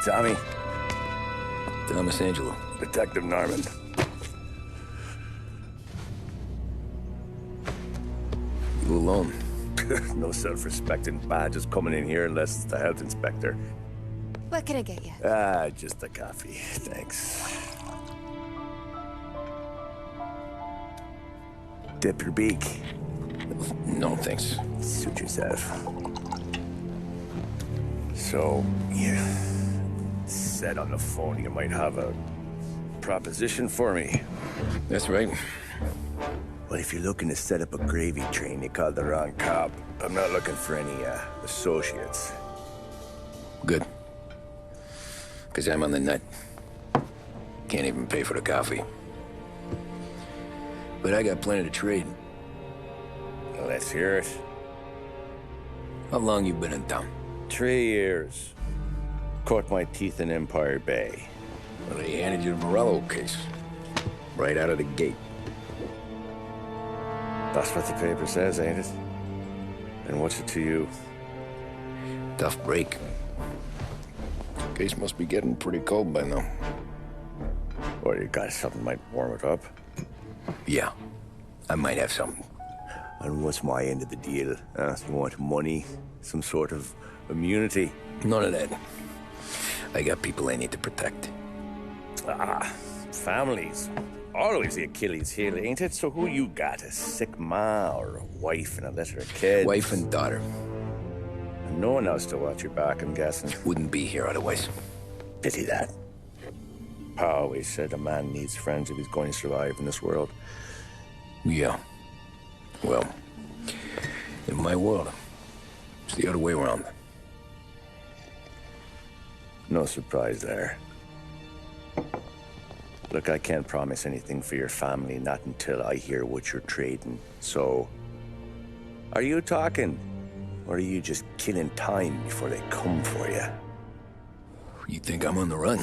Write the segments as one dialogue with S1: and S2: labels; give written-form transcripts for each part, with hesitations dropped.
S1: Tommy.
S2: Thomas Angelo.
S1: Detective Norman.
S2: You alone?
S1: No self-respecting badges coming in here unless it's the health inspector.
S3: What can I get you?
S1: Just a coffee. Thanks. Dip your beak.
S2: No, thanks.
S1: Suit yourself. So, you said on the phone you might have a proposition for me.
S2: That's right.
S1: Well, if you're looking to set up a gravy train, you called the wrong cop. I'm not looking for any, associates.
S2: Good. Because I'm on the nut. Can't even pay for the coffee. But I got plenty to trade.
S1: Well, let's hear it.
S2: How long you been in town?
S1: 3 years. Caught my teeth in Empire Bay.
S2: Well, they handed you the Morello case. Right out of the gate.
S1: That's what the paper says, ain't it? And what's it to you?
S2: Tough break. Case must be getting pretty cold by now.
S1: Or you got something might warm it up?
S2: Yeah, I might have something.
S1: And what's my end of the deal? You want money? Some sort of immunity?
S2: None of that. I got people I need to protect.
S1: Families. Always the Achilles heel, ain't it? So who you got? A sick ma or a wife and a litter of kids?
S2: Wife and daughter.
S1: And no one else to watch your back, I'm guessing.
S2: Wouldn't be here otherwise.
S1: Pity that. Pa always said a man needs friends if he's going to survive in this world.
S2: Yeah. Well, in my world, it's the other way around.
S1: No surprise there. Look, I can't promise anything for your family, not until I hear what you're trading. So, are you talking? Or are you just killing time before they come for you?
S2: You think I'm on the run?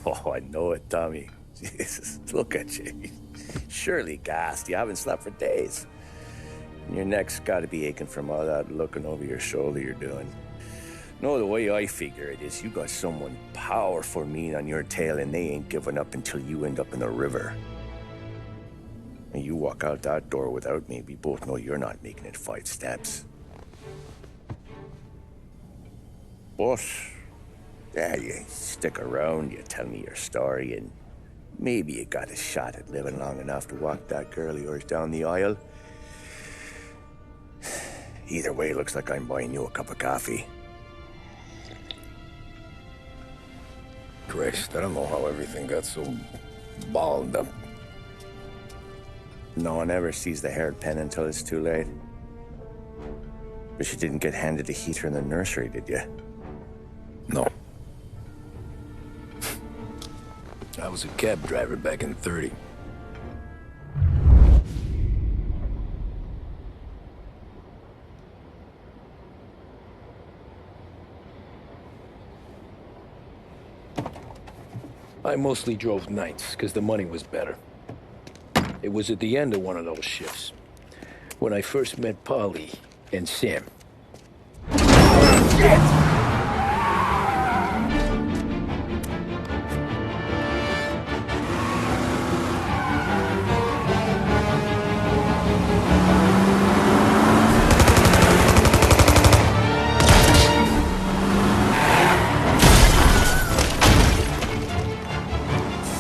S1: Oh, I know it, Tommy. Jesus, look at you. Surely gassed. You haven't slept for days. And your neck's got to be aching from all that looking over your shoulder you're doing. No, the way I figure it is you got someone powerful mean on your tail and they ain't giving up until you end up in the river. And you walk out that door without me, we both know you're not making it 5 steps. But, yeah, you stick around, you tell me your story, and maybe you got a shot at living long enough to walk that girl of yours down the aisle. Either way, looks like I'm buying you a cup of coffee.
S2: Christ, I don't know how everything got so balled up.
S1: No one ever sees the haired pen until it's too late. But you didn't get handed a heater in the nursery, did you?
S2: No. I was a cab driver back in '30. I mostly drove nights, because the money was better. It was at the end of one of those shifts, when I first met Polly and Sam.
S1: Shit!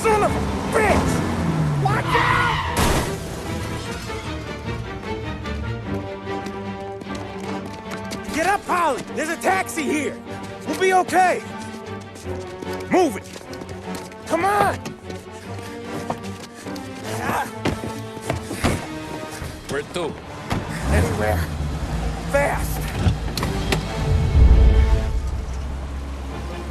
S1: Son of a bitch! Watch out! Get up, Polly! There's a taxi here! We'll be okay! Move it! Come on!
S2: Where to?
S1: Anywhere. Fast!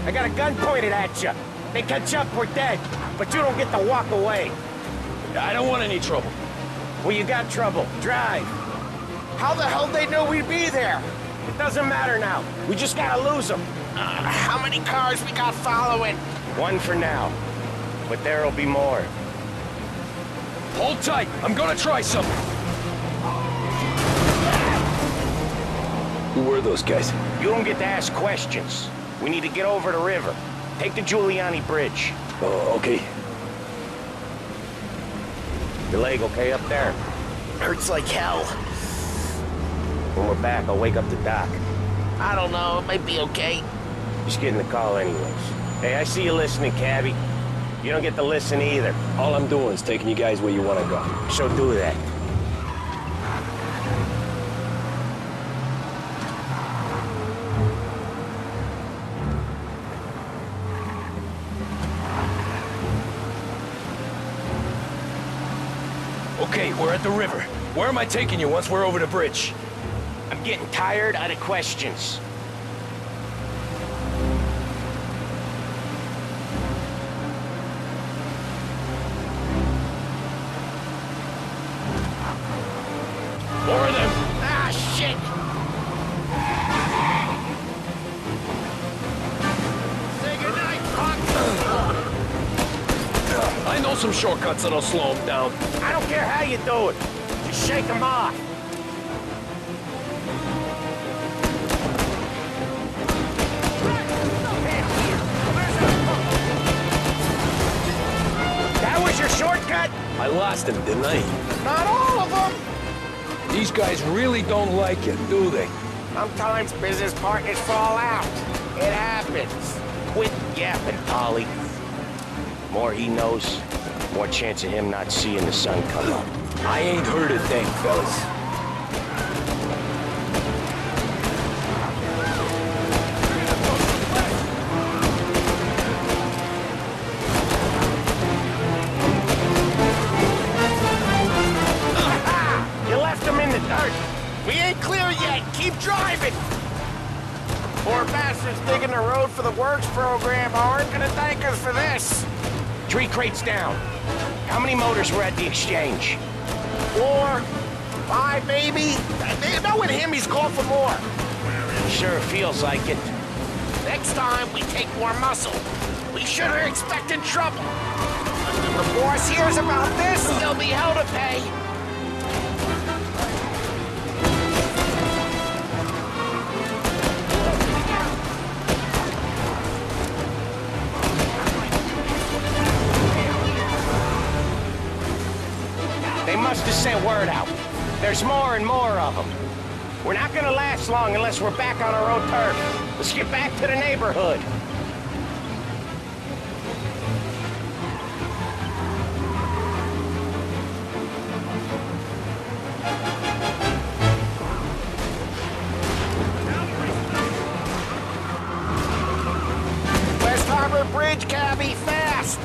S4: I got a gun pointed at you. They catch up, we're dead. But you don't get to walk away.
S2: I don't want any trouble.
S4: Well, you got trouble. Drive.
S5: How the hell they know we'd be there?
S4: It doesn't matter now. We just gotta lose them.
S5: How many cars we got following?
S4: One for now. But there'll be more.
S2: Hold tight. I'm gonna try something. Who were those guys?
S4: You don't get to ask questions. We need to get over the river. Take the Giuliani Bridge.
S2: Oh, okay.
S4: Your leg okay up there?
S5: Hurts like hell.
S4: When we're back, I'll wake up the doc.
S5: I don't know, it might be okay.
S4: Just getting the call anyways. Hey, I see you listening, cabbie. You don't get to listen either.
S2: All I'm doing is taking you guys where you want to go.
S4: So do that.
S2: Okay, we're at the river. Where am I taking you once we're over the bridge?
S4: I'm getting tired out of questions.
S2: More of them!
S5: Ah, shit! Say goodnight, punk!
S2: I know some shortcuts that'll slow them down.
S4: I don't care how you do it. Just shake them off. That was your shortcut?
S2: I lost him, didn't I?
S5: Not all of them!
S2: These guys really don't like it, do they?
S4: Sometimes business partners fall out. It happens. Quit yapping, Polly. More he knows, more chance of him not seeing the sun come up.
S2: I ain't heard a thing, fellas.
S4: You left him in the dirt.
S5: We ain't clear yet, keep driving! Poor bastards digging the road for the works program aren't gonna thank us for this.
S4: 3 crates down. How many motors were at the exchange?
S5: 4, 5 maybe? Knowing him, he's called for more.
S4: Sure feels like it.
S5: Next time, we take more muscle. We sure are expecting trouble. When the boss hears about this, there'll be hell to pay.
S4: They must have sent word out. There's more and more of them. We're not gonna last long unless we're back on our own turf. Let's get back to the neighborhood.
S5: West Harbor Bridge, cabbie, fast!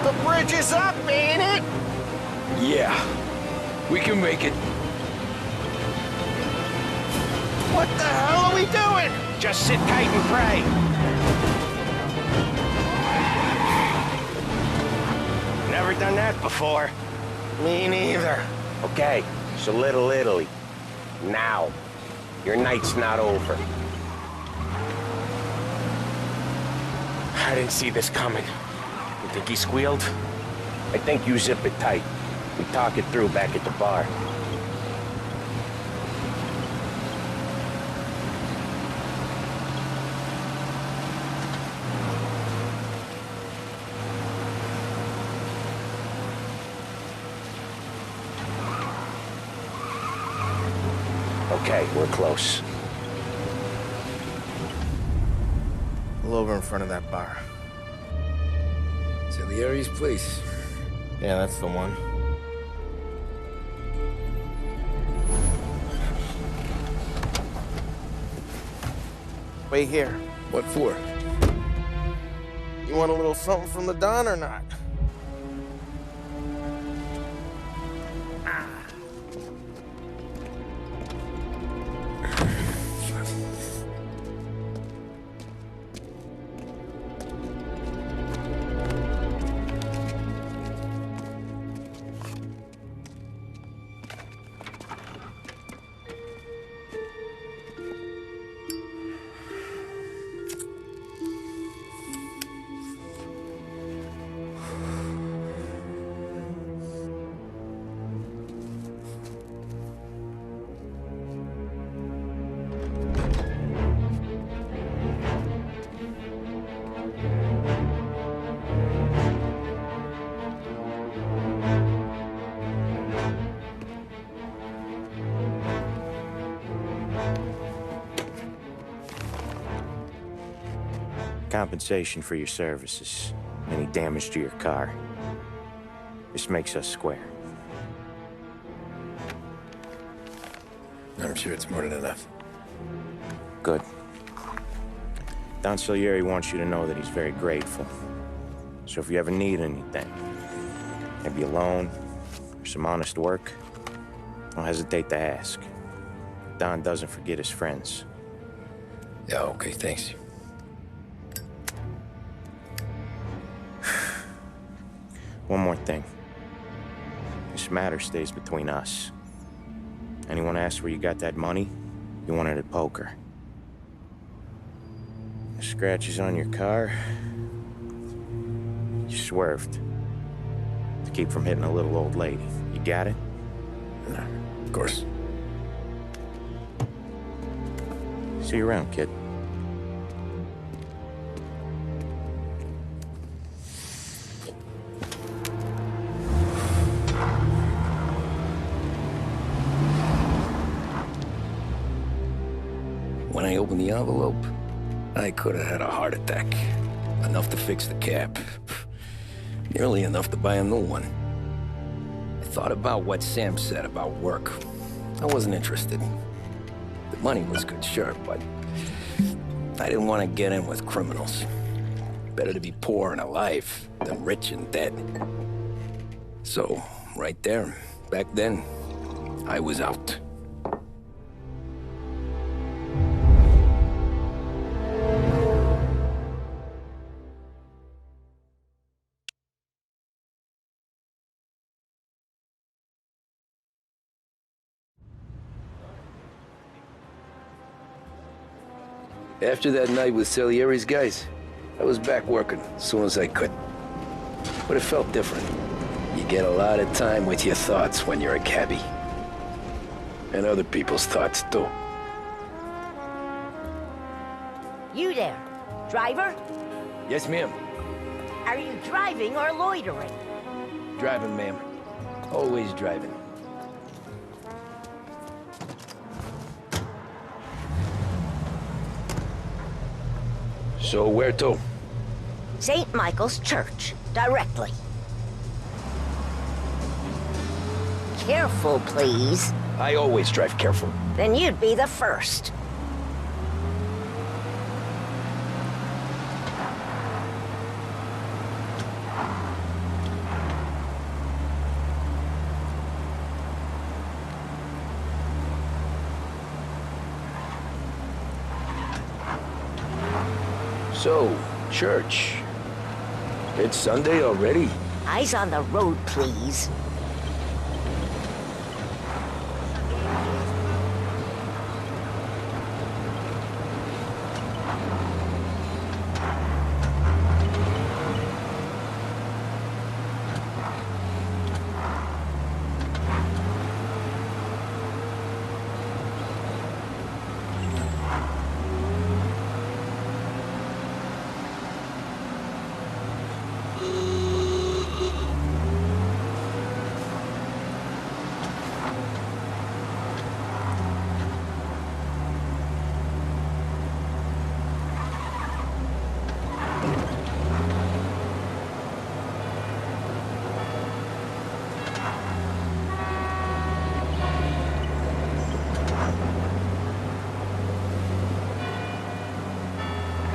S5: The bridge is up, ain't it?
S2: Yeah. We can make it.
S5: What the hell are we doing?
S4: Just sit tight and pray. Never done that before.
S5: Me neither.
S4: Okay, so Little Italy. Now. Your night's not over. I didn't see this coming. You think he squealed? I think you zip it tight. We talk it through back at the bar. Okay, we're close.
S5: Pull over in front of that bar.
S2: Salieri's place.
S5: Yeah, that's the one. Wait here.
S2: What for?
S5: You want a little something from the Don or not?
S4: compensation for your services. Any damage to your car. This makes us square.
S2: I'm sure it's more than enough.
S4: Good. Don Salieri wants you to know that he's very grateful. So if you ever need anything, maybe a loan or some honest work, don't hesitate to ask. Don doesn't forget his friends.
S2: Yeah, okay, thanks.
S4: One more thing. This matter stays between us. Anyone asks where you got that money, you won it at poker. The scratches on your car, you swerved to keep from hitting a little old lady. You got it?
S2: No, of course.
S4: See you around, kid.
S2: When I opened the envelope, I could have had a heart attack. Enough to fix the cap. Nearly enough to buy a new one. I thought about what Sam said about work. I wasn't interested. The money was good, sure, but I didn't want to get in with criminals. Better to be poor and alive than rich and dead. So, right there, back then, I was out. After that night with Salieri's guys, I was back working as soon as I could. But it felt different. You get a lot of time with your thoughts when you're a cabbie. And other people's thoughts, too.
S6: You there, driver?
S2: Yes, ma'am.
S6: Are you driving or loitering?
S2: Driving, ma'am. Always driving. So where to?
S6: St. Michael's Church, directly. Careful, please.
S2: I always drive careful.
S6: Then you'd be the first.
S2: So, church. It's Sunday already?
S6: Eyes on the road, please.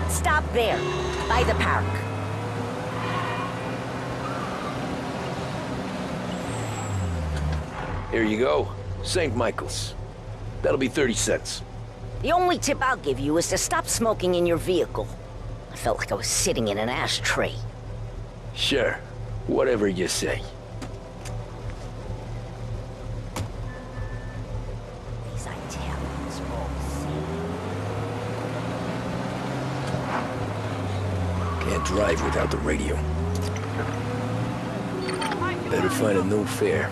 S6: Stop there, by the park.
S2: Here you go. St. Michael's. That'll be 30 cents.
S6: The only tip I'll give you is to stop smoking in your vehicle. I felt like I was sitting in an ashtray.
S2: Sure. Whatever you say.
S6: These Italians all same.
S2: Can't drive without the radio. Better find a new fare.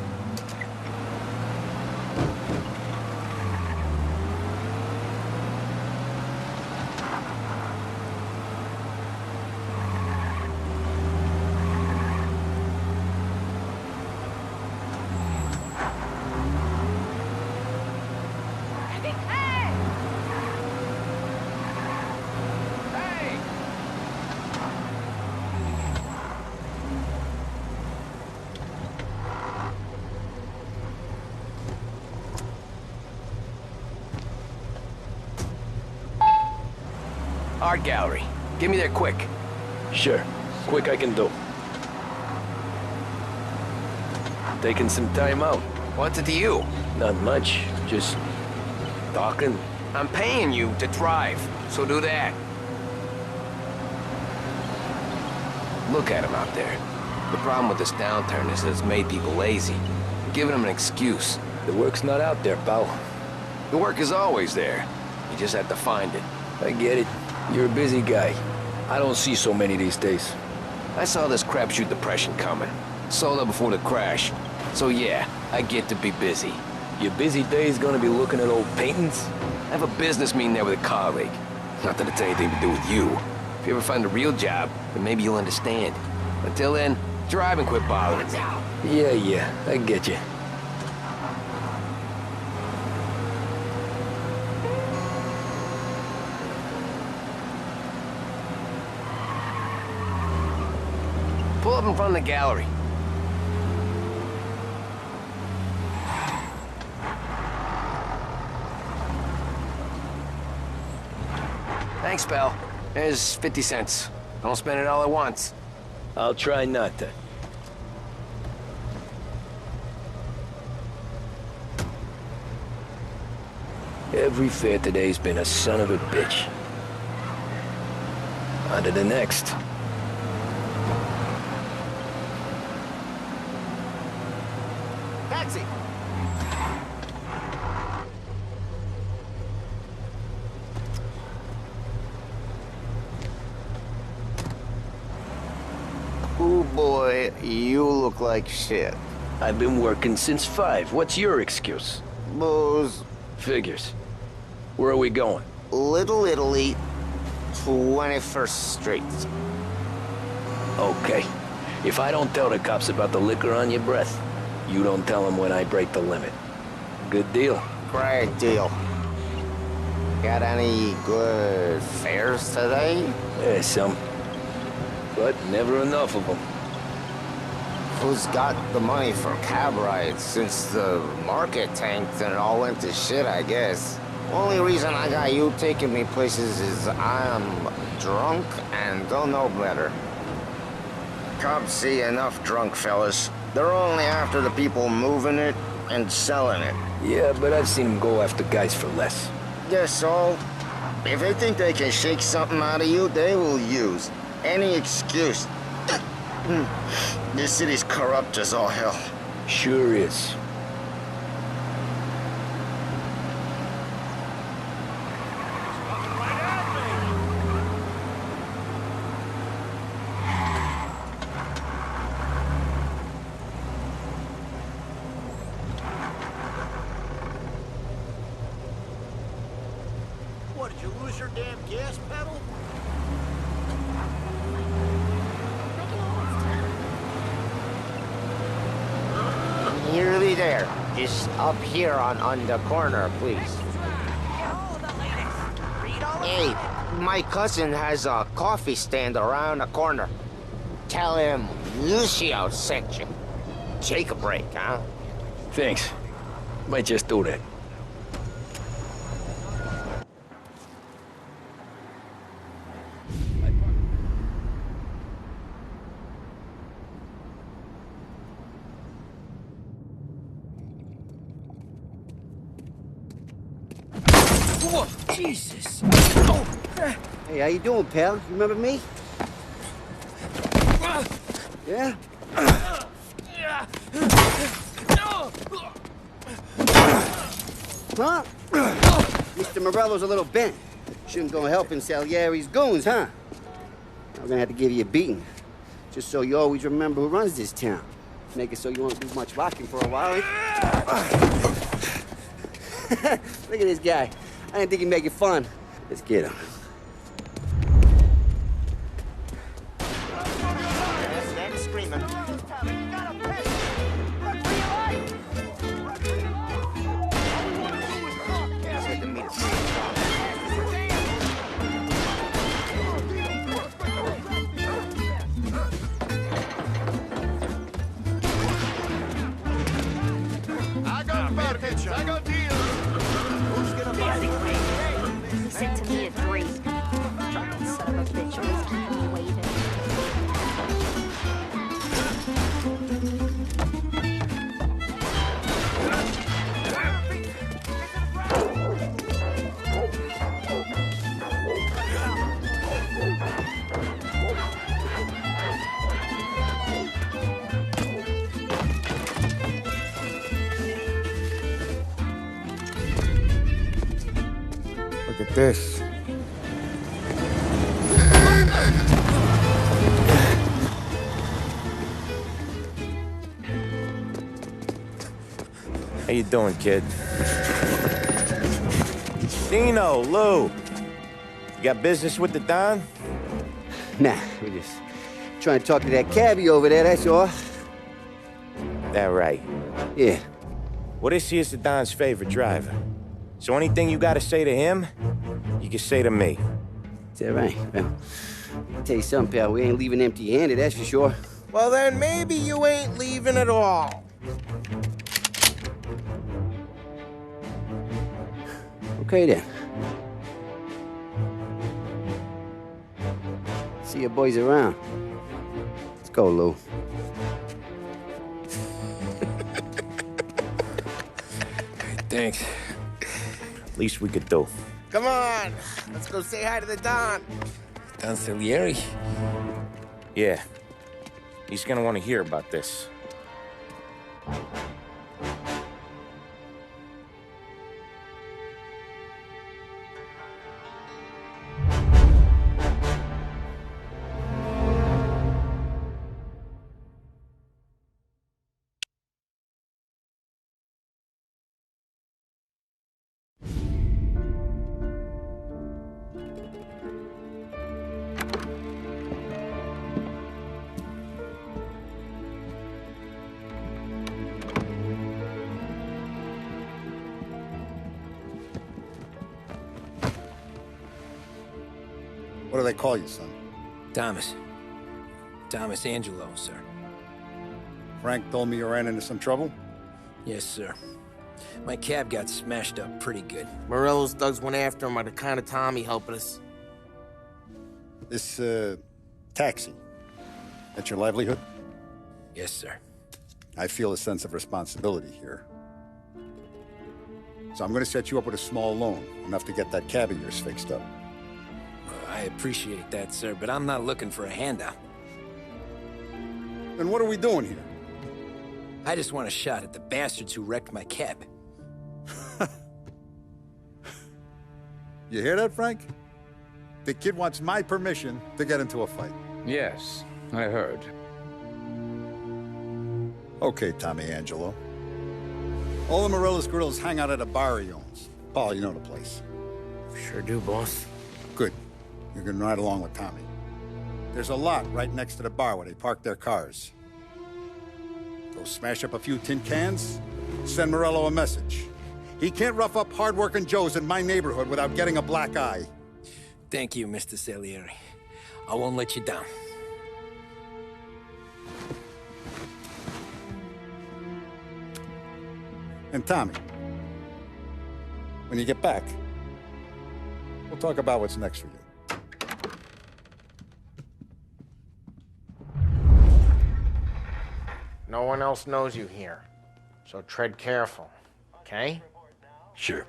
S5: art gallery. Get me there quick.
S2: Sure. Quick I can do. Taking some time out.
S5: What's it to you?
S2: Not much. Just talking.
S5: I'm paying you to drive, so do that. Look at him out there. The problem with this downturn is that it's made people lazy. Giving them an excuse.
S2: The work's not out there, pal.
S5: The work is always there. You just have to find it.
S2: I get it. You're a busy guy. I don't see so many these days.
S5: I saw this crapshoot depression coming. Sold up before the crash. So yeah, I get to be busy.
S2: Your busy day's gonna be looking at old paintings?
S5: I have a business meeting there with a colleague. Not that it's anything to do with you. If you ever find a real job, then maybe you'll understand. Until then, drive and quit bothering me.
S2: Yeah, I get you.
S5: Pull up in front of the gallery. Thanks, pal. There's 50 cents. Don't spend it all at once.
S2: I'll try not to. Every fare today's been a son of a bitch. On to the next.
S5: Taxi!
S7: Ooh boy, you look like shit.
S2: I've been working since 5. What's your excuse?
S7: Booze,
S2: Figures. Where are we going?
S7: Little Italy, 21st Street.
S2: Okay. If I don't tell the cops about the liquor on your breath, you don't tell them when I break the limit. Good deal.
S7: Great deal. Got any good fares today?
S2: Yeah, some. But never enough of them.
S7: Who's got the money for cab rides since the market tanked and it all went to shit, I guess? Only reason I got you taking me places is I'm drunk and don't know better. Cops see enough drunk fellas. They're only after the people moving it and selling it.
S2: Yeah, but I've seen them go after guys for less.
S7: Yes, so if they think they can shake something out of you, they will use any excuse. This city's corrupt as all hell.
S2: Sure is.
S8: What, did you lose your damn gas pedal?
S7: Nearly there. Just up here on the corner, please. Hey, my cousin has a coffee stand around the corner. Tell him Lucio sent you. Take a break, huh?
S2: Thanks. Might just do that.
S8: Whoa, Jesus!
S9: Hey, how you doing, pal? You remember me? Yeah? Huh? Mr. Morello's a little bent. Shouldn't go helping Salieri's goons, huh? I'm gonna have to give you a beating. Just so you always remember who runs this town. Make it so you won't do much rocking for a while. Look at this guy. I didn't think he'd make it fun. Let's get him.
S7: That's them screaming.
S8: I got bargains, I got deals. Who's gonna buy the
S6: Sent to me at 3.
S10: like this.
S4: How you doing, kid? Dino, Lou. You got business with the Don?
S9: Nah, we're just trying to talk to that cabbie over there, that's all.
S4: That right.
S9: Yeah.
S4: Well, this here's the Don's favorite driver. So anything you gotta say to him, you can say to me.
S9: Is that right? Well, I'll tell you something, pal. We ain't leaving empty-handed, that's for sure.
S7: Well, then maybe you ain't leaving at all.
S9: Okay, then. See your boys around. Let's go, Lou.
S2: Thanks.
S4: Least we could do.
S7: Come on, let's go say hi to the Don.
S2: Don Salieri?
S4: Yeah. He's gonna want to hear about this.
S10: What do they call you, son?
S2: Thomas. Thomas Angelo, sir.
S10: Frank told me you ran into some trouble?
S2: Yes, sir. My cab got smashed up pretty good.
S7: Morello's thugs went after him by the kind of Tommy helping us.
S10: This, taxi. That's your livelihood?
S2: Yes, sir.
S10: I feel a sense of responsibility here. So I'm gonna set you up with a small loan, enough to get that cab of yours fixed up.
S2: I appreciate that, sir, but I'm not looking for a handout.
S10: Then what are we doing here?
S2: I just want a shot at the bastards who wrecked my cab.
S10: You hear that, Frank? The kid wants my permission to get into a fight.
S11: Yes, I heard.
S10: Okay, Tommy Angelo. All the Morello's girls hang out at a bar he owns. Paul, you know the place.
S7: Sure do, boss.
S10: Good. You can ride along with Tommy. There's a lot right next to the bar where they park their cars. Go smash up a few tin cans, send Morello a message. He can't rough up hard-working Joes in my neighborhood without getting a black eye.
S2: Thank you, Mr. Salieri. I won't let you down.
S10: And Tommy, when you get back, we'll talk about what's next for you.
S7: No one else knows you here, so tread careful, okay?
S2: Sure.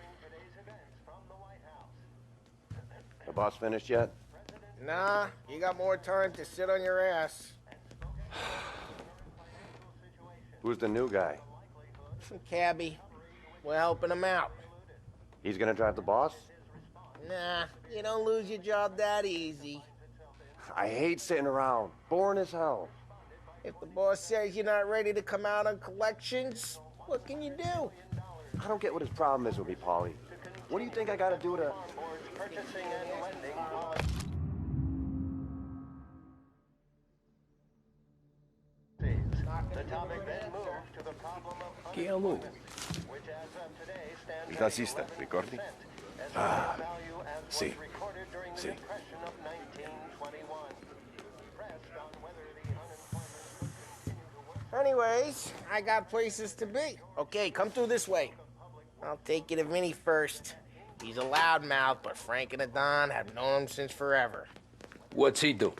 S1: The boss finished yet?
S7: Nah, you got more time to sit on your ass.
S1: Who's the new guy?
S7: Some cabbie. We're helping him out.
S1: He's gonna drive the boss?
S7: Nah, you don't lose your job that easy.
S1: I hate sitting around. Boring as hell.
S7: If the boss says you're not ready to come out on collections, what can you do?
S1: I don't get what his problem is with me, Paulie. What do you think I gotta do to...
S12: Il assistant, ricordi? Ah, sì, sì.
S7: Anyways, I got places to be. Okay, come through this way. I'll take you to Vinny first. He's a loudmouth, but Frank and the Don have known him since forever.
S2: What's he do?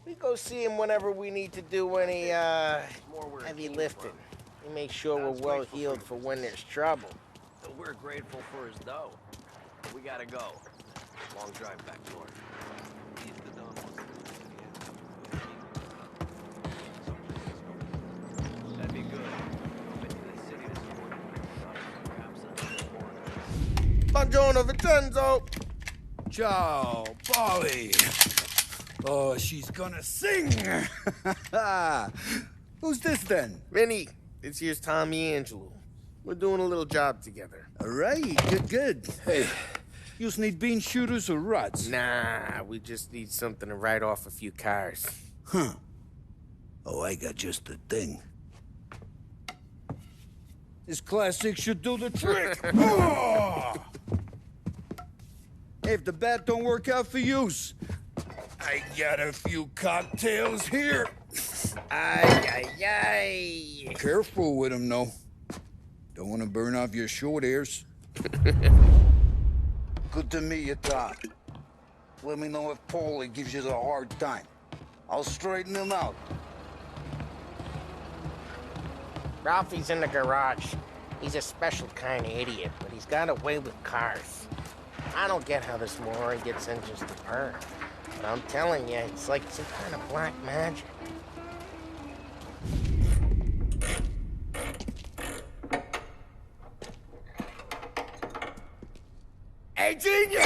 S7: We go see him whenever we need to do any, heavy lifting. He makes sure we're well heeled for when there's trouble.
S5: We're grateful for his dough. We gotta go. Long drive back north. He's the Don. That'd be good. Been to the city this morning. Buongiorno, Vincenzo.
S13: Ciao, Polly. Oh, she's gonna sing. Who's this then?
S7: Vinny, this here's Tommy Angelo. We're doing a little job together.
S13: All right, good. Hey, you need bean shooters or rods?
S7: Nah, we just need something to write off a few cars.
S13: Huh. Oh, I got just the thing. This classic should do the trick. Oh! Hey, if the bat don't work out for yous, I got a few cocktails here.
S7: Ay, ay, ay.
S13: Careful with them, though. Don't want to burn off your short ears. Good to meet you, Tom. Let me know if Paulie gives you the hard time. I'll straighten him out.
S7: Ralphie's in the garage. He's a special kind of idiot, but he's got a way with cars. I don't get how this moron gets in just to burn. But I'm telling you, it's like some kind of black magic. Hey, genius!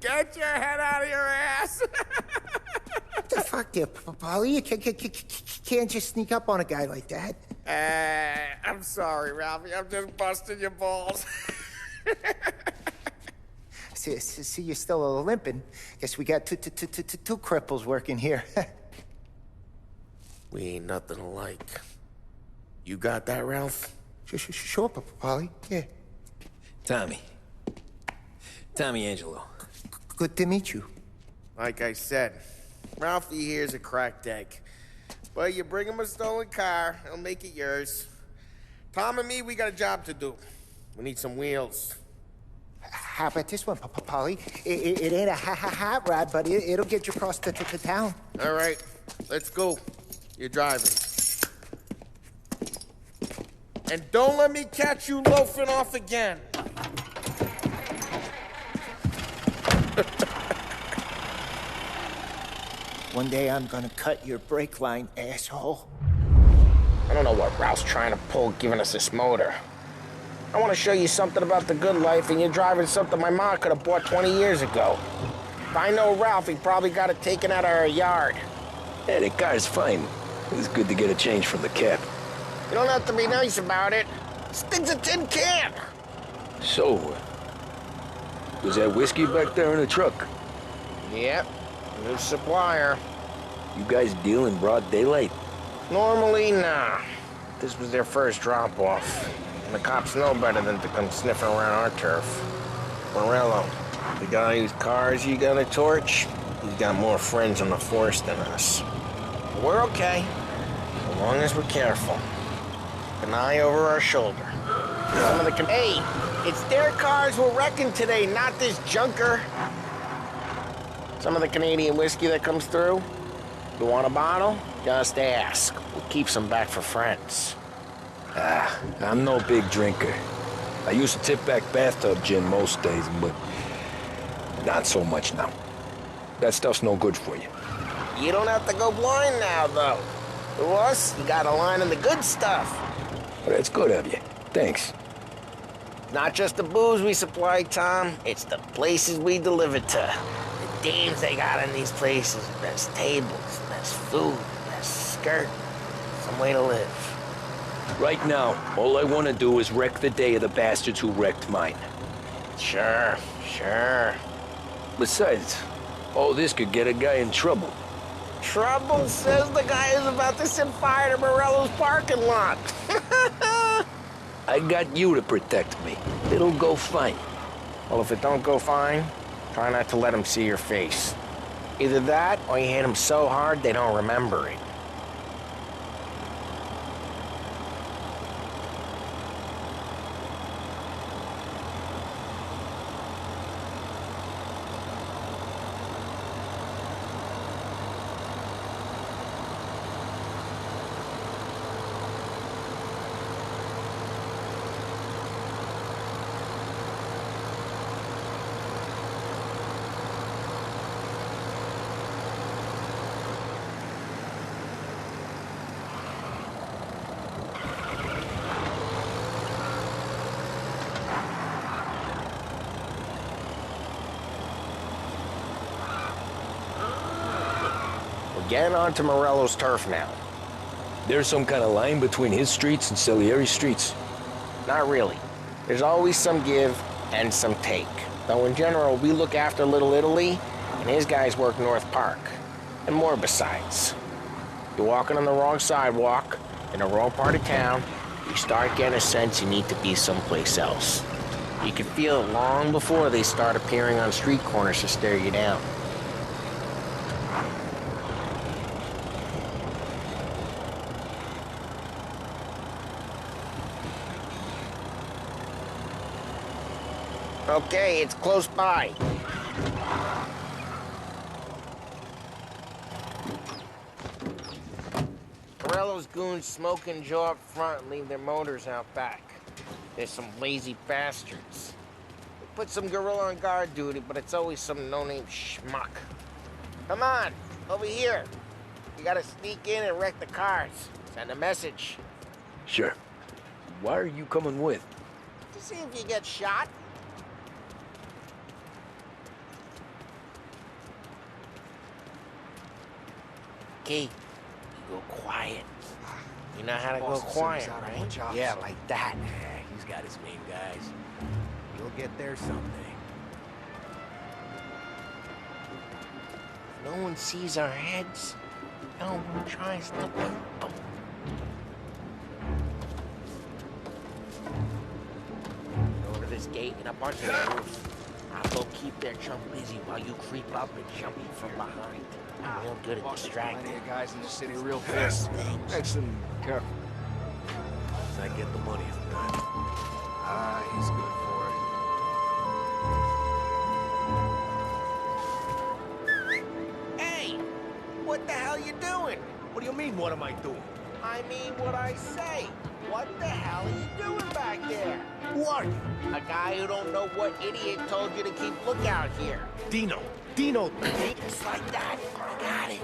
S7: Get your head out of your ass!
S14: What the fuck there, Paulie? You can't just sneak up on a guy like that.
S7: I'm sorry, Ralphie. I'm just busting your balls.
S14: See, you're still limping. Guess we got two cripples working here.
S7: We ain't nothing alike. You got that, Ralph?
S14: Sure, Paulie. Yeah.
S5: Tommy Angelo.
S14: Good to meet you.
S7: Like I said, Ralphie here's a cracked egg. But you bring him a stolen car, he'll make it yours. Tom and me, we got a job to do. We need some wheels.
S14: How about this one, Paulie? It ain't a hot rod, but it'll get you across to town.
S7: All right, let's go. You're driving. And don't let me catch you loafing off again.
S14: One day I'm gonna cut your brake line, asshole.
S7: I don't know what Ralph's trying to pull giving us this motor. I want to show you something about the good life, and you're driving something my mom could have bought 20 years ago. If I know Ralph, he probably got it taken out of our yard.
S2: Yeah, the car's fine. It was good to get a change from the cab.
S7: You don't have to be nice about it. This thing's a tin can.
S2: So, was that whiskey back there in the truck?
S7: Yep, new supplier.
S2: You guys deal in broad daylight?
S7: Normally, nah. This was their first drop-off. And the cops know better than to come sniffing around our turf. Morello, the guy whose cars you got a torch, he's got more friends on the force than us. But we're okay, as long as we're careful. An eye over our shoulder. Some of the hey, it's their cars we're wrecking today, not this junker. Some of the Canadian whiskey that comes through. You want a bottle? Just ask. We'll keep some back for friends.
S2: I'm no big drinker. I used to tip back bathtub gin most days, but not so much now. That stuff's no good for you.
S7: You don't have to go blind now, though. To us, you got a line of the good stuff.
S2: Well, that's good of you. Thanks.
S7: Not just the booze we supply, Tom. It's the places we deliver to. The dames they got in these places. Best tables, best food, best skirt. Some way to live.
S2: Right now, all I want to do is wreck the day of the bastards who wrecked mine.
S7: Sure.
S2: Besides, all this could get a guy in trouble.
S7: Trouble says the guy is about to set fire to Morello's parking lot.
S2: I got you to protect me. It'll go fine.
S7: Well, if it don't go fine, try not to let them see your face. Either that, or you hit them so hard they don't remember it. getting onto Morello's turf now.
S2: There's some kind of line between his streets and Salieri's streets?
S7: Not really. There's always some give and some take. Though in general, we look after Little Italy, and his guys work North Park. And more besides. You're walking on the wrong sidewalk, in the wrong part of town, you start getting a sense you need to be someplace else. You can feel it long before they start appearing on street corners to stare you down. Okay, it's close by. Morello's goons smoke and jaw up front and leave their motors out back. There's some lazy bastards. They put some gorilla on guard duty, but it's always some no-name schmuck. Come on, over here. You gotta sneak in and wreck the cars. Send a message.
S2: Sure. Why are you coming with?
S7: To see if you get shot. Okay, you go quiet. You know how to go quiet, right? Yeah, like that.
S5: Yeah, he's got his main guys. You'll get there someday.
S7: No one sees our heads. No one tries to loot them. Go to this gate and a bunch of the roof. I'll go keep their chump busy while you creep up and jump in from behind. I'm real good at distracting.
S5: Plenty of guys in the city real pissed. Listen, careful. I get the money from that. Ah, he's good for it.
S7: Hey! What the hell you doing?
S5: What do you mean, what am I doing?
S7: I mean what I say. What the hell are you doing back there?
S5: Who are you?
S7: A guy who don't know what idiot told you to keep lookout here.
S5: Dino.
S7: Just like that. I got it.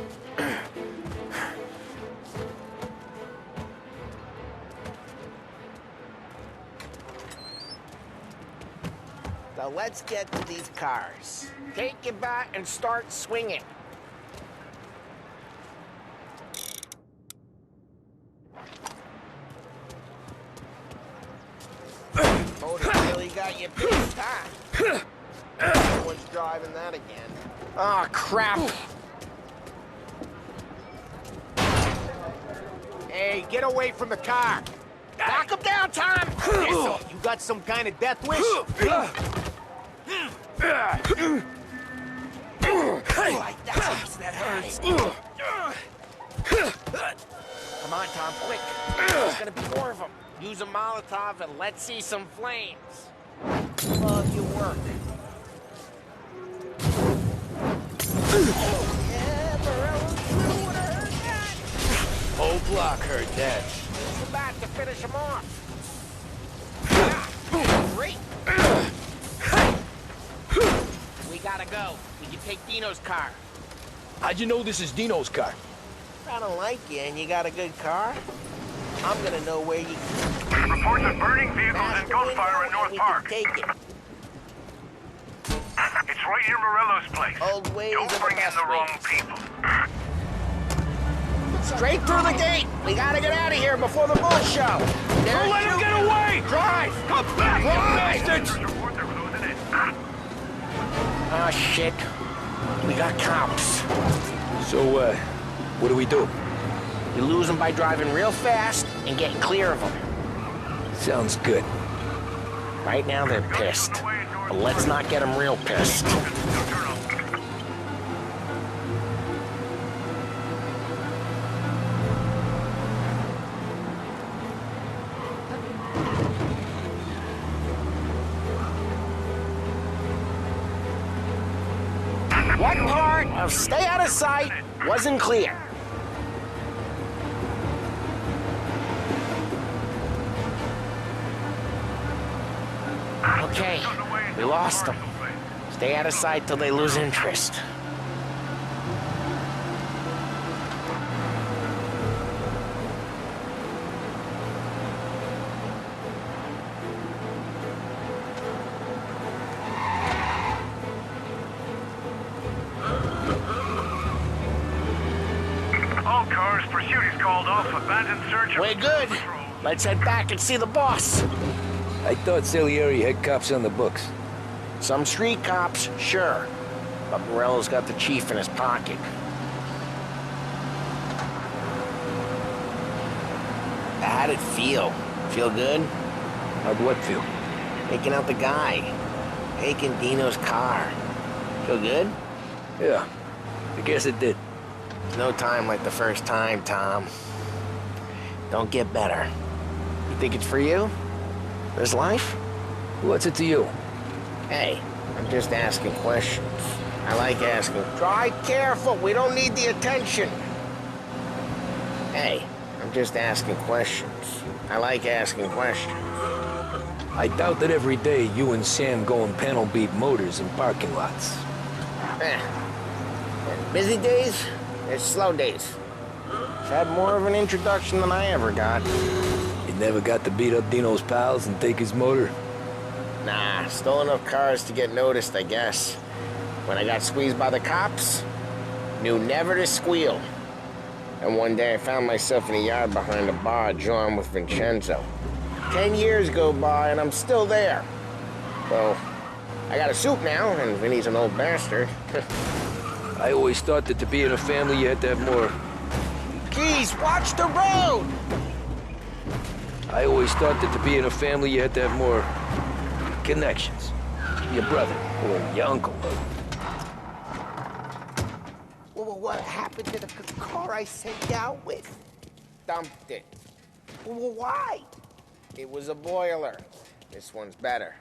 S7: So let's get to these cars. Take your bat and start swinging. Motor really got you pissed, huh? No one's driving that again. Oh, crap.
S8: Hey, get away from the car.
S7: Knock him down, Tom!
S8: So, you got some kind of death wish?
S7: Like that. That hurts. Come on, Tom, quick. There's gonna be more of them. Use a Molotov and let's see some flames. Love your work. Yeah, Morello's through with her gun.
S2: Whole block heard that.
S7: Use the bat to finish him off. Great. We gotta go. We can take Dino's car.
S2: How'd you know this is Dino's car?
S7: I don't like you and you got a good car. I'm gonna know where you...
S15: Reports of burning vehicles and gunfire in North Park.
S7: Take it.
S15: It's right near Morello's place.
S7: Old ways
S15: Don't bring in the wrong people.
S7: Straight through the gate. We gotta get out of here before the bull show.
S15: Don't let him get away!
S7: Drive!
S15: Come back,
S7: Drive!
S15: bastards!
S7: Oh, shit. We got cops.
S2: So, what do we do?
S7: You lose them by driving real fast and getting clear of them.
S2: Sounds good.
S7: Right now they're pissed. But let's not get them real pissed. What part of stay out of sight wasn't clear? Okay, we lost them. Stay out of sight till they lose interest.
S15: cars. Pursuit is called off. Abandoned search.
S7: We're good. Let's head back and see the boss.
S2: I thought Salieri had cops on the books.
S7: Some street cops, sure. But Morello's got the chief in his pocket. How'd it feel? Feel good?
S2: How'd what feel?
S7: Taking out the guy. Taking Dino's car. Feel good?
S2: Yeah, I guess it did.
S7: There's no time like the first time, Tom. Don't get better. You think it's for you? This life?
S2: What's it to you?
S7: Hey, I'm just asking questions. I like asking. Try careful, we don't need the attention. Hey, I'm just asking questions. I like asking questions.
S2: I doubt that every day you and Sam go and panel beat motors in parking lots.
S7: Busy days, there's slow days. I've had more of an introduction than I ever got.
S2: You never got to beat up Dino's pals and take his motor?
S7: Nah, stole enough cars to get noticed, I guess. When I got squeezed by the cops, knew never to squeal. And one day I found myself in a yard behind a bar drawing with Vincenzo. 10 years go by and I'm still there. So, I got a suit now, and Vinny's an old bastard.
S2: I always thought that to be in a family you had to have more...
S7: Geez, watch the road!
S2: I always thought that to be in a family you had to have more... connections. Your brother, or your uncle.
S14: Well, what happened to the car I sent you out with?
S7: Dumped it.
S14: Well, why?
S7: It was a boiler. This one's better.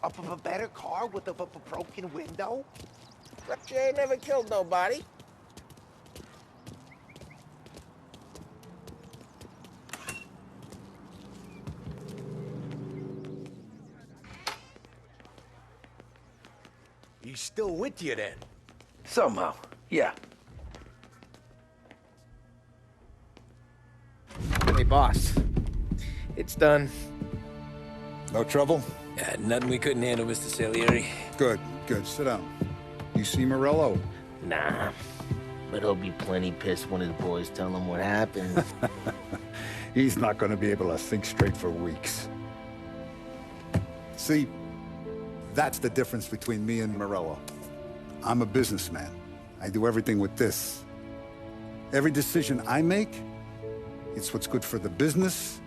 S14: A better car with a broken window?
S7: But you ain't never killed nobody.
S8: He's still with you then?
S2: Somehow, yeah.
S7: Hey, boss. It's done.
S10: No trouble?
S2: Yeah, nothing we couldn't handle, Mr. Salieri.
S10: Good, good. Sit down. You see Morello?
S7: Nah. But he'll be plenty pissed when his boys tell him what happened.
S10: He's not going to be able to think straight for weeks. See, that's the difference between me and Morello. I'm a businessman. I do everything with this. Every decision I make, it's what's good for the business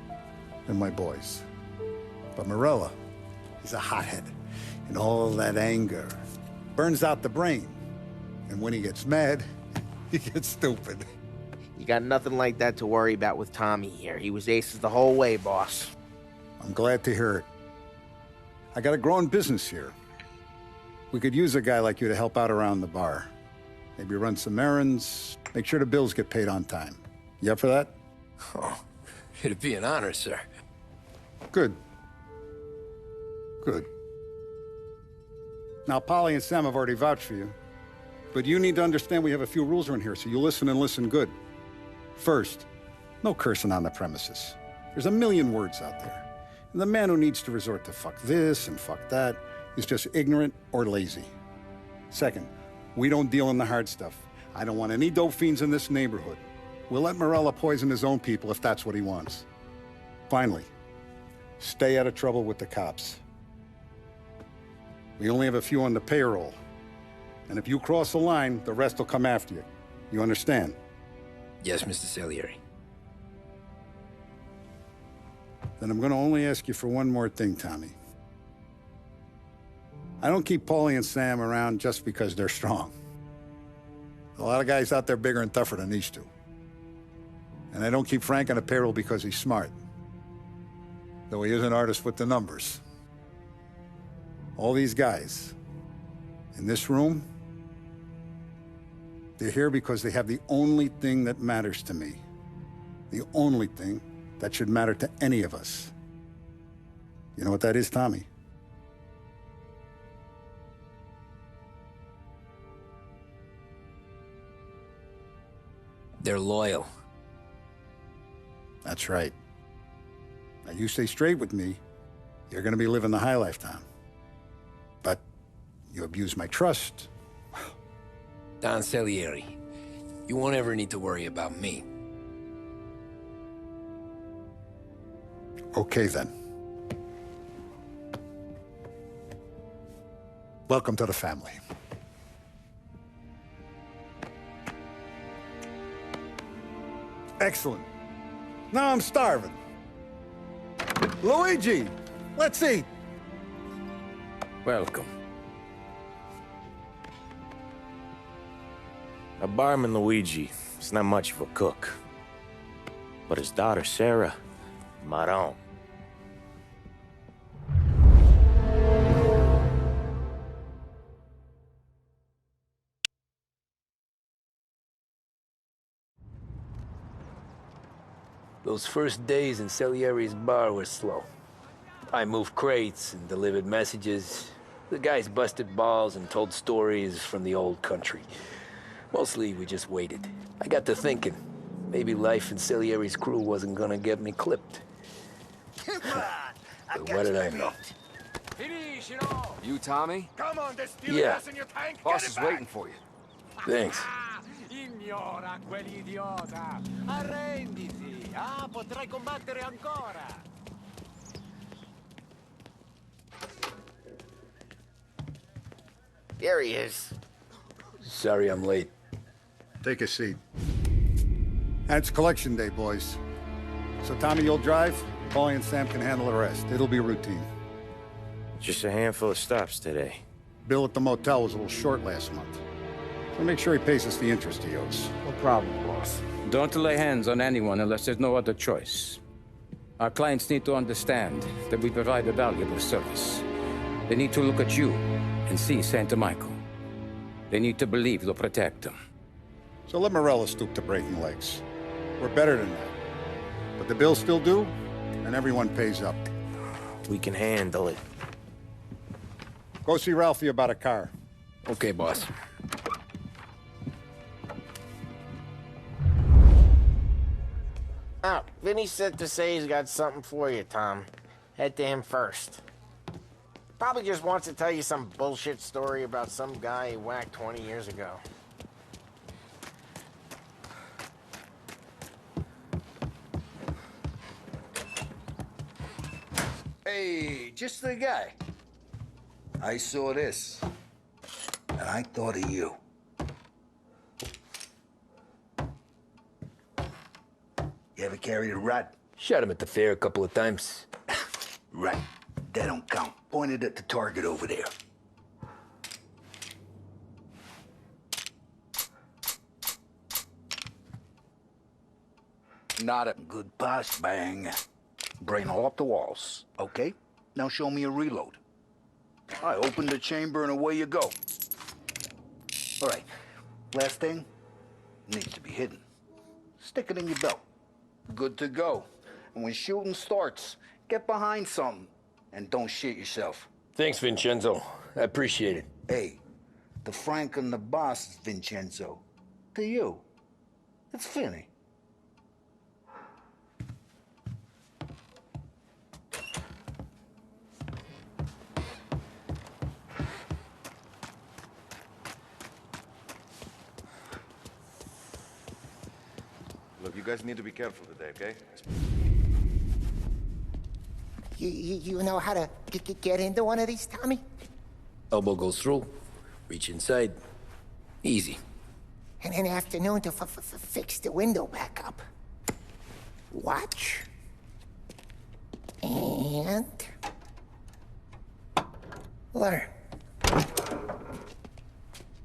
S10: and my boys. But Morello, he's a hothead. And all that anger burns out the brain. And when he gets mad, he gets stupid.
S7: You got nothing like that to worry about with Tommy here. He was aces the whole way, boss.
S10: I'm glad to hear it. I got a growing business here. We could use a guy like you to help out around the bar. Maybe run some errands, make sure the bills get paid on time. You up for that?
S2: Oh, it'd be an honor, sir.
S10: Good. Good. Now, Polly and Sam have already vouched for you. But you need to understand we have a few rules around here, so you listen and listen good. First, no cursing on the premises. There's a million words out there. And the man who needs to resort to fuck this and fuck that is just ignorant or lazy. Second, we don't deal in the hard stuff. I don't want any dope fiends in this neighborhood. We'll let Morello poison his own people if that's what he wants. Finally, stay out of trouble with the cops. We only have a few on the payroll. And if you cross the line, the rest will come after you. You understand?
S2: Yes, Mr. Salieri.
S10: Then I'm going to only ask you for one more thing, Tommy. I don't keep Paulie and Sam around just because they're strong. A lot of guys out there bigger and tougher than these two. And I don't keep Frank on the payroll because he's smart. Though he is an artist with the numbers. All these guys in this room, they're here because they have the only thing that matters to me. The only thing that should matter to any of us. You know what that is, Tommy?
S2: They're loyal.
S10: That's right. Now, you stay straight with me, you're gonna be living the high life, Tom. But you abuse my trust.
S2: Don Salieri, you won't ever need to worry about me.
S10: Okay, then. Welcome to the family. Excellent. Now I'm starving. Luigi, let's eat.
S1: Welcome.
S4: Our barman Luigi is not much of a cook. But his daughter Sarah, Maron.
S2: Those first days in Salieri's bar were slow. I moved crates and delivered messages. The guys busted balls and told stories from the old country. Mostly, we just waited. I got to thinking, maybe life in Salieri's crew wasn't gonna get me clipped.
S13: Come on!
S2: But what did I know?
S16: You, Tommy?
S15: Come on, there's still
S2: Yeah.
S15: gas in your tank.
S16: Boss
S15: Get it
S16: is
S15: back.
S16: waiting for you.
S2: Thanks.
S8: Ignora quell'idiota. Arrenditi. Potrai combattere ancora.
S7: There he is.
S2: Sorry I'm late.
S10: Take a seat. And it's collection day, boys. So Tommy, you'll drive. Paulie and Sam can handle the rest. It'll be routine.
S4: Just a handful of stops today.
S10: Bill at the motel was a little short last month. So make sure he pays us the interest he owes.
S11: No problem, boss. Don't lay hands on anyone unless there's no other choice. Our clients need to understand that we provide a valuable service. They need to look at you and see Santa Michael. They need to believe you'll protect them.
S10: So let Morella stoop to breaking legs. We're better than that. But the bill's still due, and everyone pays up.
S4: We can handle it.
S10: Go see Ralphie about a car.
S2: Okay, boss.
S7: Oh, Vinny said to say he's got something for you, Tom. Head to him first. Probably just wants to tell you some bullshit story about some guy he whacked 20 years ago.
S13: Hey, just the guy. I saw this, and I thought of you. You ever carried a rat?
S2: Shot him at the fair a couple of times.
S13: Right. That don't count. Pointed at the target over there. Not a good pass, bang. Brain all up the walls. Okay, now show me a reload. I open the chamber and away you go. All right, last thing, needs to be hidden. Stick it in your belt. Good to go. And when shooting starts, get behind something and don't shit yourself.
S2: Thanks, Vincenzo. I appreciate it.
S13: Hey, the Frank and the boss is Vincenzo. To you, it's Finny.
S12: Look, you guys need to be careful today, okay?
S14: You know how to get into one of these, Tommy?
S2: Elbow goes through. Reach inside. Easy.
S14: And an afternoon to fix the window back up. Watch. And... learn.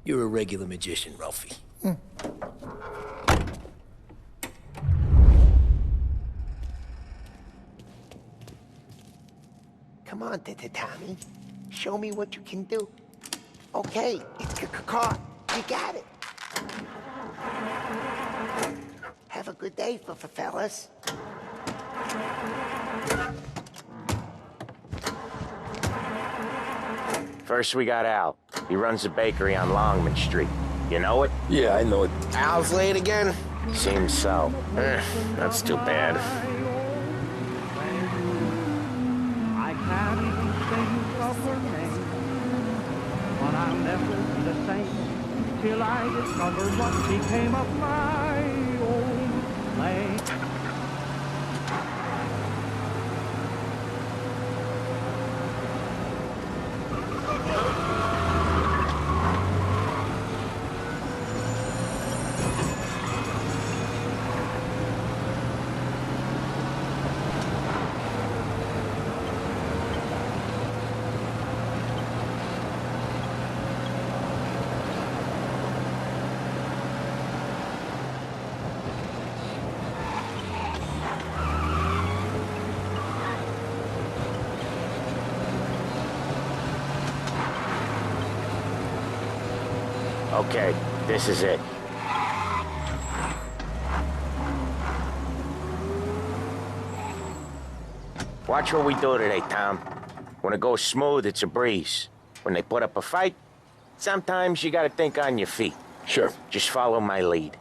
S2: You're a regular magician, Ralphie.
S14: Come on, Tommy. Show me what you can do. Okay, it's caught. You got it. Have a good day, fellas.
S4: First we got Al. He runs a bakery on Longman Street. You know it?
S2: Yeah, I know it.
S7: Al's late again?
S4: Seems so.
S7: That's too bad.
S17: I can't even think of her name, but I'll never be the same till I discover what became of my old flame.
S7: Okay, this is it. Watch what we do today, Tom. When it goes smooth, it's a breeze. When they put up a fight, sometimes you gotta think on your feet.
S2: Sure.
S7: Just follow my lead.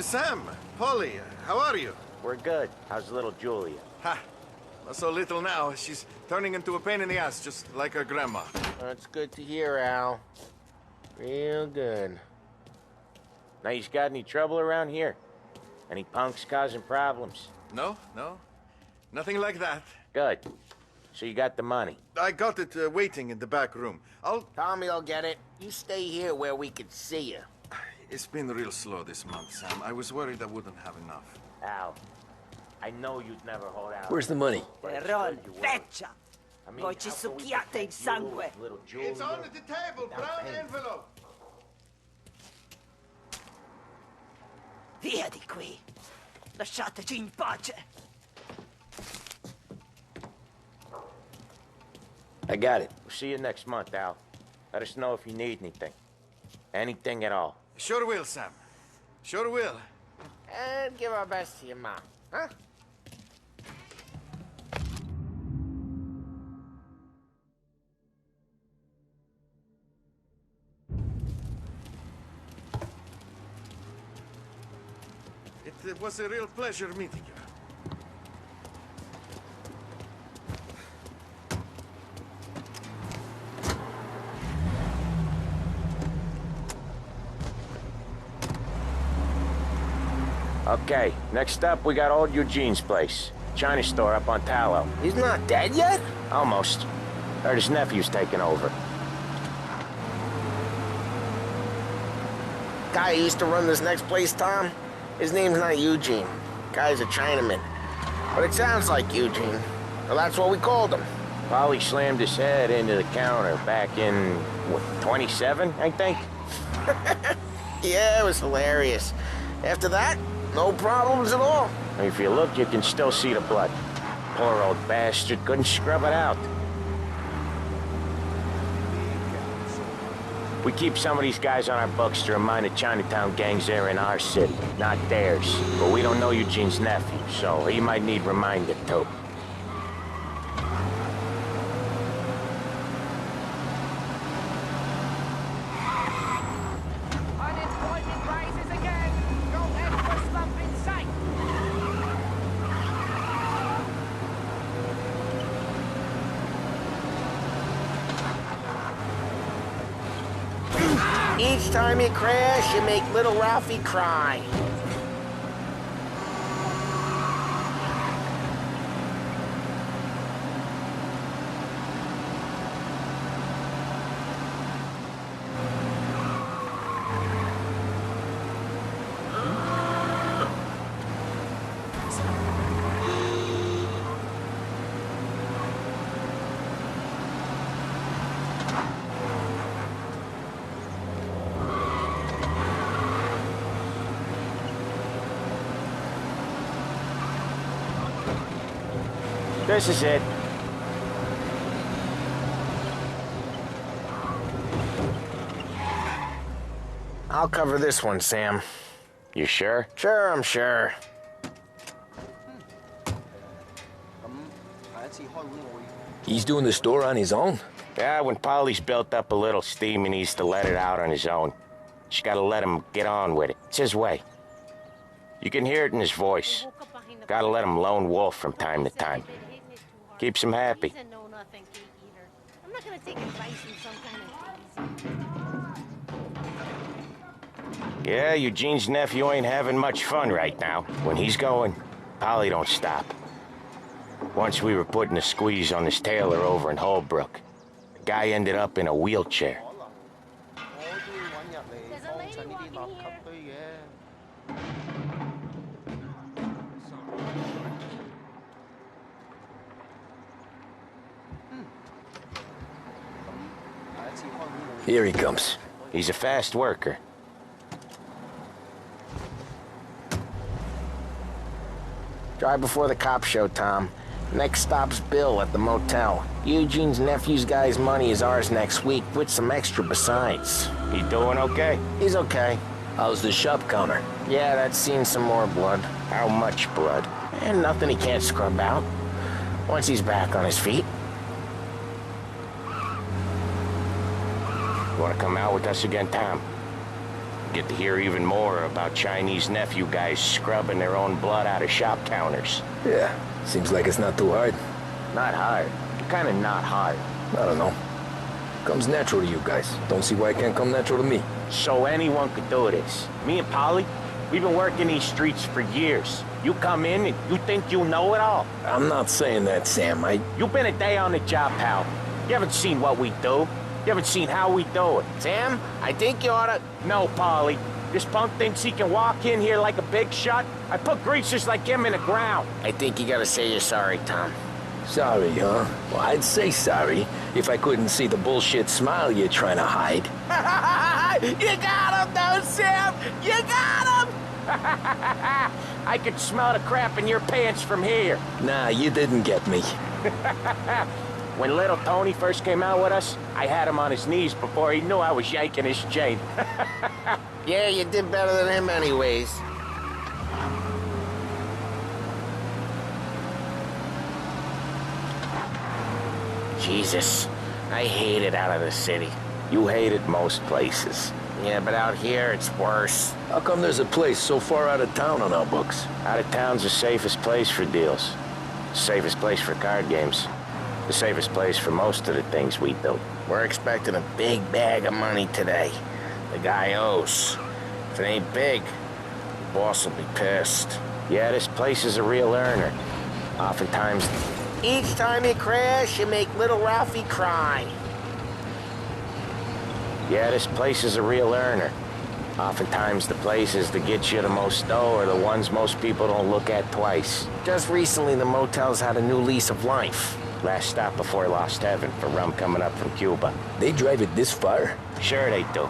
S12: Sam, Polly, how are you?
S7: We're good. How's little Julia?
S12: Ha! Not so little now. She's turning into a pain in the ass, just like her grandma.
S7: That's good to hear, Al. Real good. Now, you got any trouble around here? Any punks causing problems?
S12: No. Nothing like that.
S7: Good. So you got the money?
S12: I got it waiting in the back room.
S7: Tommy'll get it. You stay here where we can see you.
S12: It's been real slow this month, Sam. I was worried I wouldn't have enough.
S7: Al, I know you'd never hold out.
S2: Where's the money?
S18: Terron, feccia! Voi ci succhiate il sangue!
S12: It's on the table, brown envelope!
S18: Via di qui! Lasciateci in pace!
S2: I got it.
S7: We'll see you next month, Al. Let us know if you need anything. Anything at all.
S12: Sure will, Sam. Sure will.
S7: And give our best to your mom, huh?
S12: It was a real pleasure meeting you.
S7: Okay, next up, we got old Eugene's place. China store up on Tallow.
S6: He's not dead yet?
S7: Almost. Heard his nephew's taking over.
S6: Guy who used to run this next place, Tom? His name's not Eugene. Guy's a Chinaman. But it sounds like Eugene. Well, that's what we called him.
S7: Polly slammed his head into the counter back in, what, 27, I think?
S6: Yeah, it was hilarious. After that, no problems at all.
S7: If you look, you can still see the blood. Poor old bastard couldn't scrub it out. We keep some of these guys on our books to remind the Chinatown gangs they're in our city, not theirs. But we don't know Eugene's nephew, so he might need reminded too.
S18: Unemployment rises again! No end for slump in sight!
S6: Each time you crash, you make little Ralphie cry.
S7: This is it.
S6: I'll cover this one, Sam.
S7: You sure?
S6: Sure, I'm sure.
S2: He's doing the store on his own?
S7: Yeah, when Polly's built up a little steam, he needs to let it out on his own. Just gotta let him get on with it. It's his way. You can hear it in his voice. Gotta let him lone wolf from time to time. Keeps him happy.
S3: I'm not gonna take advice from some kind of
S7: Yeah, Eugene's nephew ain't having much fun right now. When he's going, Polly don't stop. Once we were putting a squeeze on this tailor over in Holbrook. The guy ended up in a wheelchair.
S3: There's a lady walking here.
S2: Here he comes.
S7: He's a fast worker.
S6: Drive before the cops show, Tom. Next stop's Bill at the motel. Eugene's nephew's guy's money is ours next week, with some extra besides.
S4: He doing okay?
S6: He's okay.
S2: How's the shop counter?
S6: Yeah, that's seen some more blood.
S4: How much blood?
S6: And nothing he can't scrub out. Once he's back on his feet.
S4: You wanna come out with us again, Tom? Get to hear even more about Chinese nephew guys scrubbing their own blood out of shop counters.
S2: Yeah, seems like it's not too hard.
S4: Not hard. Kinda not hard.
S2: I don't know. Comes natural to you guys. Don't see why it can't come natural to me.
S4: So anyone could do this. Me and Polly, we've been working these streets for years. You come in and you think you know it all.
S2: I'm not saying that, Sam.
S4: You've been a day on the job, pal. You haven't seen what we do. You haven't seen how we do it.
S6: Sam, I think you oughta...
S4: No, Polly. This punk thinks he can walk in here like a big shot. I put greasers like him in the ground.
S6: I think you gotta say you're sorry, Tom.
S2: Sorry, huh? Well, I'd say sorry if I couldn't see the bullshit smile you're trying to hide.
S6: You got him, though, Sam! You got him!
S4: I could smell the crap in your pants from here.
S2: Nah, you didn't get me.
S4: When little Tony first came out with us, I had him on his knees before he knew I was yanking his chain.
S6: Yeah, you did better than him anyways. Jesus, I hate it out of the city.
S4: You hate it most places.
S6: Yeah, but out here, it's worse.
S2: How come there's a place so far out of town on our books?
S4: Out of town's the safest place for deals. The safest place for card games. The safest place for most of the things we do.
S6: We're expecting a big bag of money today. The guy owes. If it ain't big, the boss will be pissed.
S4: Yeah, this place is a real earner. Oftentimes...
S6: Each time you crash, you make little Ralphie cry.
S4: Yeah, this place is a real earner. Oftentimes the places that get you the most dough are the ones most people don't look at twice.
S6: Just recently, the motel's had a new lease of life.
S4: Last stop before Lost Heaven for rum coming up from Cuba.
S2: They drive it this far?
S4: Sure they do.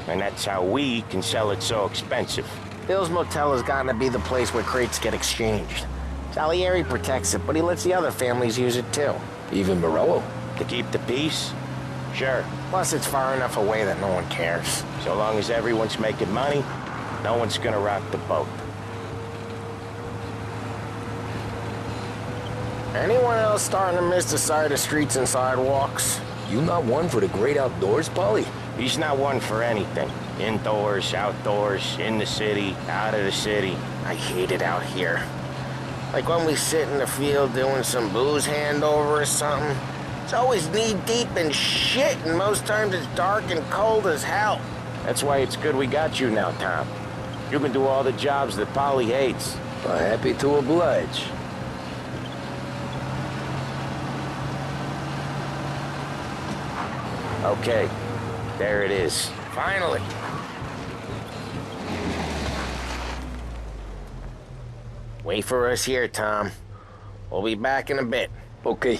S4: And that's how we can sell it so expensive.
S6: Bill's motel has gotten to be the place where crates get exchanged. Salieri protects it, but he lets the other families use it too.
S2: Even Morello?
S4: To keep the peace? Sure.
S6: Plus, it's far enough away that no one cares.
S4: So long as everyone's making money, no one's gonna rock the boat.
S6: Anyone else starting to miss the side of streets and sidewalks?
S2: You not one for the great outdoors, Polly?
S4: He's not one for anything. Indoors, outdoors, in the city, out of the city.
S6: I hate it out here. Like when we sit in the field doing some booze handover or something. It's always knee-deep in shit, and most times it's dark and cold as hell.
S4: That's why it's good we got you now, Tom. You can do all the jobs that Polly hates.
S2: Well, happy to oblige.
S4: Okay, there it is.
S6: Finally. Wait for us here, Tom. We'll be back in a bit.
S2: Okay.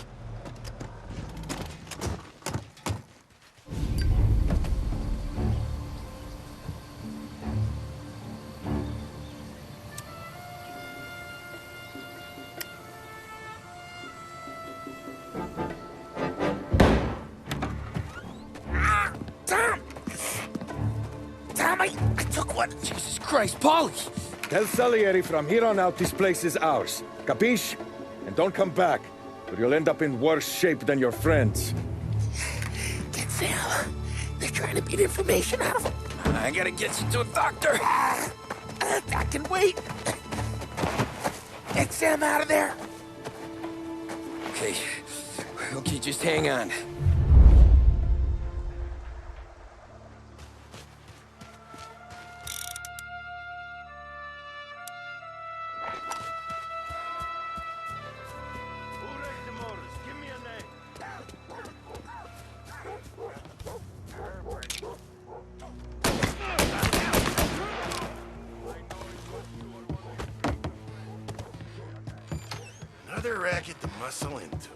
S6: I took one.
S16: Jesus Christ, Polly!
S19: Tell Salieri from here on out this place is ours. Capiche? And don't come back, or you'll end up in worse shape than your friends.
S6: Get Sam. They're trying to beat information out of him.
S16: I gotta get you to a doctor.
S6: I can wait. Get Sam out of there.
S16: Okay, just hang on.
S12: Another racket to muscle into.